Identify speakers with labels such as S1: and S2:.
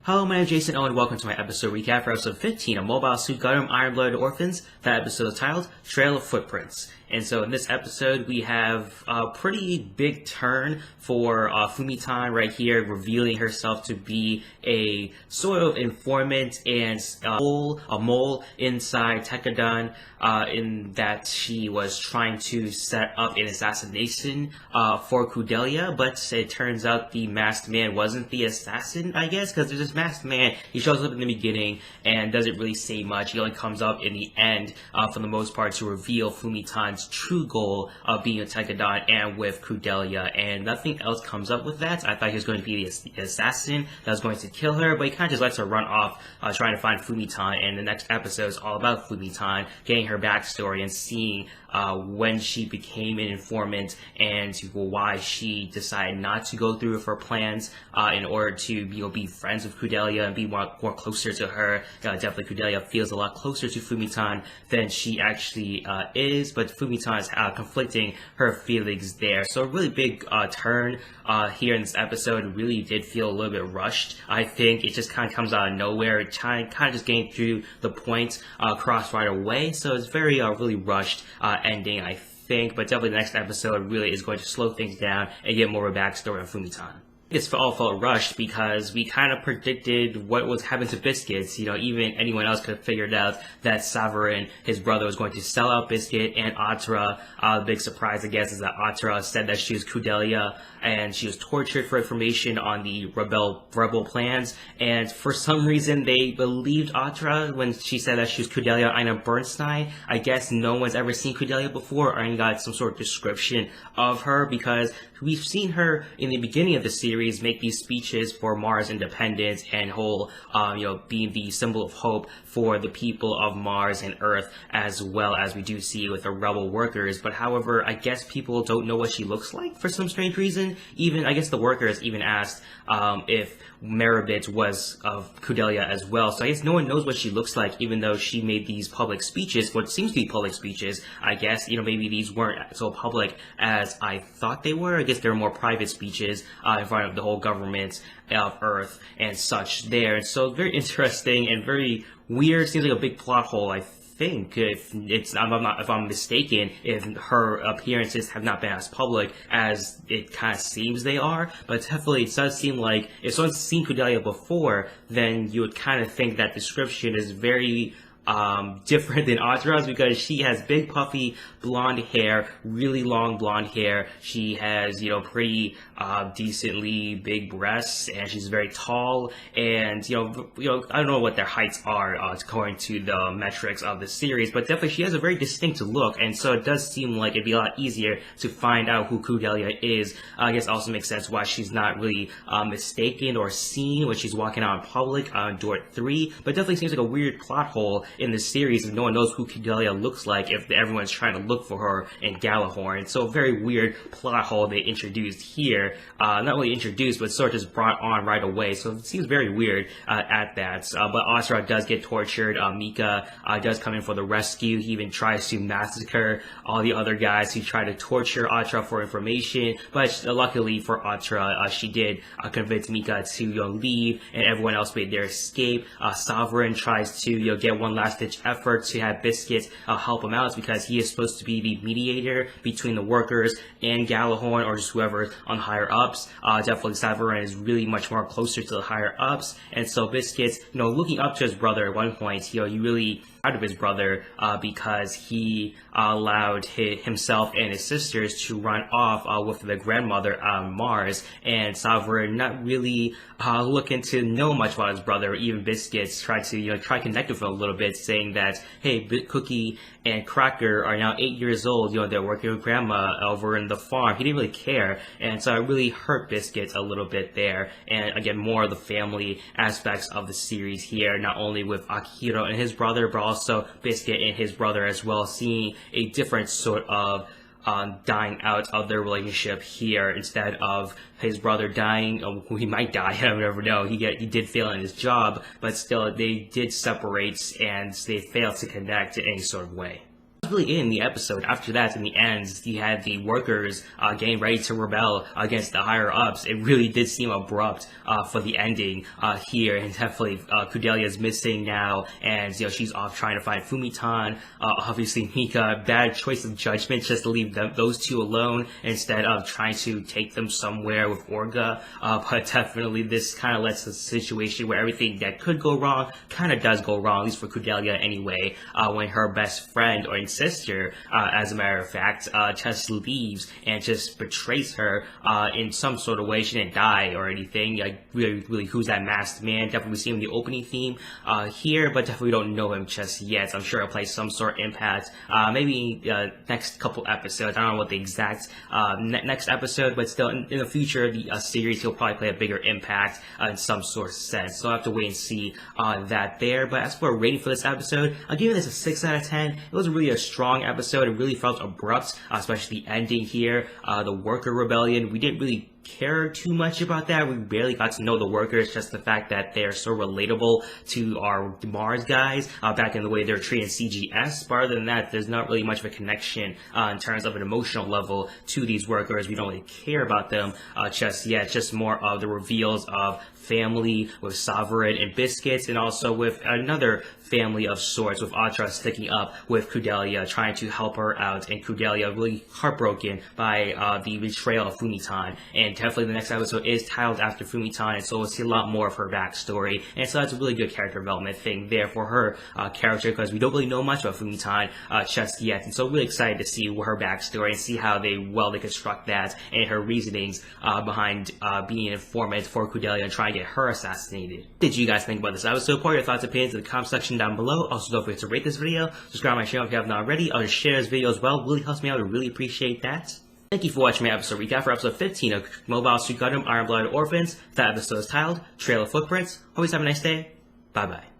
S1: Hello, my name is Jason Owen. Welcome to my episode recap for episode 15 of Mobile Suit Gundam Iron Blooded Orphans. That episode is titled Trail of Footprints. And so in this episode, we have a pretty big turn for Fumitan right here, revealing herself to be a sort of informant and a mole inside Tekketsu, in that she was trying to set up an assassination for Kudelia, but it turns out the masked man wasn't the assassin, I guess, because there's this masked man. He shows up in the beginning and doesn't really say much. He only comes up in the end, for the most part, to reveal Fumitan's true goal of being a Tekketsu and with Kudelia, and nothing else comes up with that. I thought he was going to be the assassin that was going to kill her, but he kind of just lets her run off trying to find Fumitan, and the next episode is all about Fumitan, getting her backstory and seeing when she became an informant and why she decided not to go through with her plans in order to be friends with Kudelia and be more closer to her. Definitely Kudelia feels a lot closer to Fumitan than she actually is, but Fumitan is conflicting her feelings there. So a really big turn here in this episode. Really did feel a little bit rushed. I think it just kind of comes out of nowhere, kind of just getting through the point across right away. So it's very really rushed ending, I think, but definitely the next episode really is going to slow things down and get more of a backstory on Fumitan. It's all felt rushed because we kind of predicted what was happening to Biscuits. Even anyone else could have figured out that Saverin, his brother, was going to sell out Biscuit and Atra. The big surprise, I guess, is that Atra said that she was Kudelia and she was tortured for information on the rebel plans. And for some reason, they believed Atra when she said that she was Kudelia Ina Bernstein. I guess no one's ever seen Kudelia before or even got some sort of description of her, because we've seen her in the beginning of the series make these speeches for Mars independence and being the symbol of hope for the people of Mars and Earth, as well as we do see with the rebel workers. But however, I guess people don't know what she looks like for some strange reason. Even, I guess the workers even asked if Meribit was of Kudelia as well. So I guess no one knows what she looks like, even though she made these public speeches, what seems to be public speeches. I guess, maybe these weren't so public as I thought they were. I guess there were more private speeches in front of the whole government of Earth and such there. And so very interesting and very weird. Seems like a big plot hole, I think, if I'm mistaken, if her appearances have not been as public as it kind of seems they are. But definitely it does seem like if someone's seen Kudelia before, then you would kind of think that description is very different than Atra's, because she has big puffy blonde hair, really long blonde hair. She has, pretty decently big breasts, and she's very tall, and I don't know what their heights are according to the metrics of the series, but definitely she has a very distinct look, and so it does seem like it'd be a lot easier to find out who Kudelia is. I guess also makes sense why she's not really mistaken or seen when she's walking out in public on Dort 3, but definitely seems like a weird plot hole in the series if no one knows who Kudelia looks like, if everyone's trying to look for her in Galahorn. So a very weird plot hole they introduced here. Not really introduced, but sort of just brought on right away. So it seems very weird at that. But Asura does get tortured. Mika does come in for the rescue. He even tries to massacre all the other guys who try to torture Atra for information. But luckily for Atra, she did convince Mika to leave, and everyone else made their escape. Sovereign tries to get one last-ditch effort to have Biscuit help him out, because he is supposed to be the mediator between the workers and Galahorn, or just whoever on higher ups. Definitely Sovereign is really much more closer to the higher ups, and so Biscuit, looking up to his brother at one point, he really out of his brother because he allowed himself and his sisters to run off with the grandmother on Mars, and Sovereign not really looking to know much about his brother. Even Biscuits tried to connect with him a little bit, saying that, hey, Cookie and Cracker are now 8 years old, they're working with grandma over in the farm. He didn't really care, and so it really hurt Biscuits a little bit there. And again, more of the family aspects of the series here, not only with Akihiro and his brother, but also Biscuit and his brother as well, seeing a different sort of dying out of their relationship here, instead of his brother dying. He might die, I never know. He did fail in his job, but still they did separate and they failed to connect in any sort of way. really in the episode. After that, in the end, you had the workers getting ready to rebel against the higher ups. It really did seem abrupt for the ending here, and definitely Kudelia's missing now, and she's off trying to find Fumitan. Obviously, Mika, bad choice of judgment just to leave those two alone instead of trying to take them somewhere with Orga. But definitely, this kind of lets the situation where everything that could go wrong kind of does go wrong, at least for Kudelia anyway, when her best friend or sister, as a matter of fact, just leaves and just betrays her in some sort of way. She didn't die or anything. Like, really, who's that masked man? Definitely we see him in the opening theme here, but definitely don't know him just yet. So I'm sure it'll play some sort of impact. Maybe next couple episodes. I don't know what the exact next episode, but still in the future, the series, he'll probably play a bigger impact in some sort of sense. So I'll have to wait and see that there. But as for a rating for this episode, I'll give this a 6 out of 10. It was really a strong episode. It really felt abrupt, especially the ending here. The worker rebellion, we didn't really care too much about that. We barely got to know the workers, just the fact that they're so relatable to our Mars guys back in the way they're treating CGS. But other than that, there's not really much of a connection in terms of an emotional level to these workers. We don't really care about them just yet. Just more of the reveals of family with Sovereign and Biscuits, and also with another family of sorts, with Atra sticking up with Kudelia, trying to help her out, and Kudelia really heartbroken by the betrayal of Fumitan. And definitely the next episode is titled after Fumitan, and so we'll see a lot more of her backstory, and so that's a really good character development thing there for her character, because we don't really know much about Fumitan just yet, and so really excited to see her backstory and see how they construct that, and her reasonings behind being an informant for Kudelia and trying to get her assassinated. What did you guys think about this episode? Put your thoughts and opinions in the comment section down below. Also, don't forget to rate this video, subscribe to my channel if you haven't already, or just share this video as well. It really helps me out. I really appreciate that. Thank you for watching my episode recap for episode 15 of Mobile Suit Gundam Iron Blooded Orphans. That episode is titled Trail of Footprints. Always have a nice day. Bye bye.